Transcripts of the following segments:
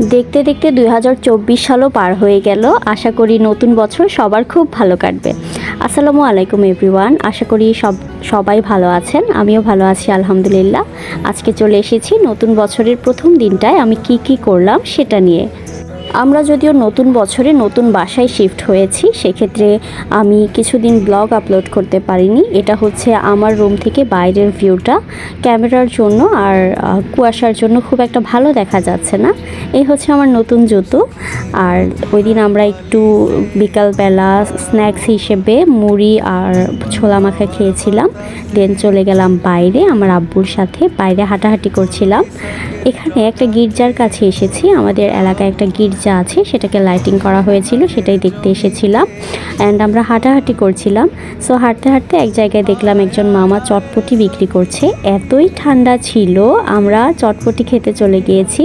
দেখতে দেখতে 2024 সালও পার হয়ে গেল। আশা করি নতুন বছর সবার খুব ভালো কাটবে। আসসালামু আলাইকুম এভরিওয়ান। আশা করি সবাই ভালো আছেন, আমিও ভালো আছি আলহামদুলিল্লাহ। আজকে চলে এসেছি নতুন বছরের প্রথম দিনটায় আমি কি করলাম সেটা নিয়ে। আমরা যদিও নতুন বছরে নতুন বাসায় শিফট হয়েছি, সেক্ষেত্রে আমি কিছুদিন ব্লগ আপলোড করতে পারিনি। এটা হচ্ছে আমার রুম থেকে বাইরের ভিউটা। ক্যামেরার জন্য আর কুয়াশার জন্য খুব একটা ভালো দেখা যাচ্ছে না। এই হচ্ছে আমার নতুন জুতো। আর ওই দিন আমরা একটু বিকালবেলা স্ন্যাক্স হিসেবে মুড়ি আর ছোলা মাখা খেয়েছিলাম। দেন চলে গেলাম বাইরে, আমার আব্বুর সাথে বাইরে হাঁটাহাঁটি করছিলাম। এখানে একটা গির্জার কাছে এসেছি। আমাদের এলাকায় একটা গির্জা আছে, সেটাকে লাইটিং করা হয়েছিল, সেটাই দেখতে এসেছিলাম। অ্যান্ড আমরা হাঁটাহাঁটি করছিলাম। সো হাঁটতে হাঁটতে এক জায়গায় দেখলাম একজন মামা চটপটি বিক্রি করছে। এতই ঠান্ডা ছিল, আমরা চটপটি খেতে চলে গিয়েছি।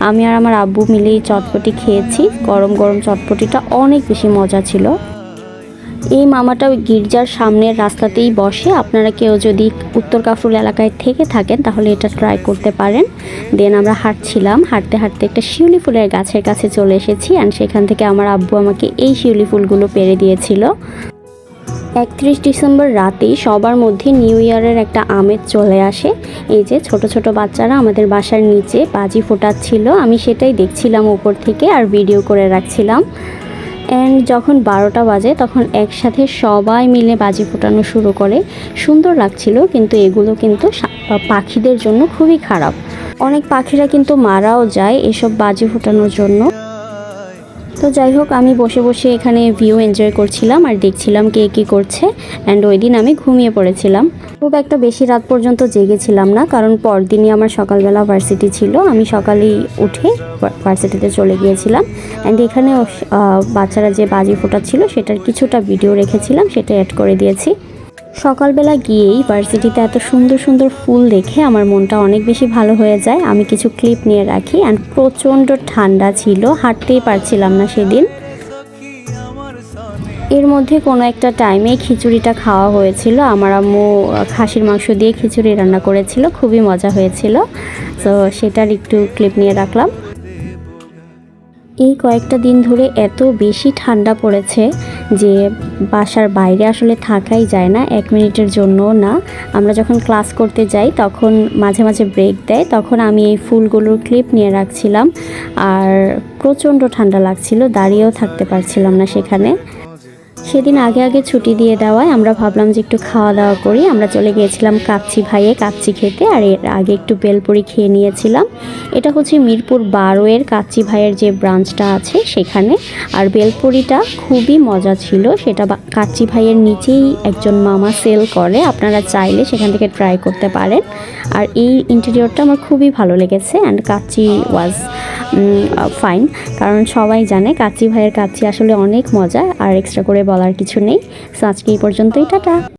আমি আর আমার আব্বু মিলেই চটপটি খেয়েছি। গরম গরম চটপটিটা অনেক বেশি মজা ছিল। এই মামাটা ওই গির্জার সামনের রাস্তাতেই বসে। আপনারা কেউ যদি উত্তর কাফরুল এলাকায় থেকে থাকেন তাহলে এটা ট্রাই করতে পারেন। দেন আমরা হাঁটছিলাম, হাঁটতে হাঁটতে একটা শিউলি ফুলের গাছের কাছে চলে এসেছি। অ্যান্ড সেখান থেকে আমার আব্বু আমাকে এই শিউলি ফুলগুলো পেড়ে দিয়েছিল। 31 ডিসেম্বর রাতেই সবার মধ্যে নিউ ইয়ারের একটা আমেজ চলে আসে। এই যে ছোট ছোট বাচ্চারা আমাদের বাসার নিচে বাজি ফোটাচ্ছিল, আমি সেটাই দেখছিলাম উপর থেকে আর ভিডিও করে রাখছিলাম। অ্যান্ড যখন 12টা বাজে তখন একসাথে সবাই মিলে বাজি ফোটানো শুরু করে। সুন্দর লাগছিল, কিন্তু এগুলো কিন্তু পাখিদের জন্য খুবই খারাপ। অনেক পাখিরা কিন্তু মারাও যায় এসব বাজি ফোটানোর জন্য। তো যাই হোক, আমি বসে বসে এখানে ভিউ এনজয় করছিলাম আর দেখছিলাম কে কী করছে। অ্যান্ড ওই দিন আমি ঘুমিয়ে পড়েছিলাম। খুব একটা বেশি রাত পর্যন্ত জেগেছিলাম না, কারণ পরদিনই আমার সকালবেলা ভার্সিটি ছিল। আমি সকালেই উঠে ভার্সিটিতে চলে গিয়েছিলাম। অ্যান্ড এখানে বাচ্চারা যে বাজি ফোটাচ্ছিল সেটার কিছুটা ভিডিও রেখেছিলাম, সেটা অ্যাড করে দিয়েছি। সকালবেলা গিয়েই ভার্সিটিতে এত সুন্দর সুন্দর ফুল দেখে আমার মনটা অনেক বেশি ভালো হয়ে যায়। আমি কিছু ক্লিপ নিয়ে রাখি। অ্যান্ড প্রচণ্ড ঠান্ডা ছিল, হাঁটতেই পারছিলাম না সেদিন। এর মধ্যে কোনো একটা টাইমে খিচুড়িটা খাওয়া হয়েছিল। আমার আম্মু খাসির মাংস দিয়ে খিচুড়ি রান্না করেছিল, খুবই মজা হয়েছিল। তো সেটার একটু ক্লিপ নিয়ে রাখলাম। এই কয়েকটা দিন ধরে এত বেশি ঠান্ডা পড়েছে যে বাসার বাইরে আসলে থাকাই যায় না, 1 মিনিটের জন্য না। আমরা যখন ক্লাস করতে যাই তখন মাঝে মাঝে ব্রেক দেয়, তখন আমি এই ফুলগুলোর ক্লিপ নিয়ে রাখছিলাম। আর প্রচণ্ড ঠান্ডা লাগছিল, দাঁড়িয়েও থাকতে পারছিলাম না সেখানে। সেদিন আগে আগে ছুটি দিয়ে দেওয়ায় আমরা ভাবলাম যে একটু খাওয়া দাওয়া করি। আমরা চলে গিয়েছিলাম কাচ্চি ভাইয়ে কাচ্চি খেতে, আর এর আগে একটু বেলপুরি খেয়ে নিয়েছিলাম। এটা হচ্ছে মিরপুর 12-এর কাচ্চি ভাইয়ের যে ব্রাঞ্চটা আছে সেখানে। আর বেলপুরিটা খুবই মজা ছিল। সেটা কাচ্চি ভাইয়ের নিচেই একজন মামা সেল করে, আপনারা চাইলে সেখান থেকে ট্রাই করতে পারেন। আর এই ইন্টেরিয়রটা আমার খুবই ভালো লেগেছে। অ্যান্ড কাচ্চি ওয়াজ ফাইন, কারণ সবাই জানে কাচ্চি ভাইয়ের কাচ্চি আসলে অনেক মজা, আর এক্সট্রা করে বলার কিছু নেই। সো আজকে এই পর্যন্তই, টাটা।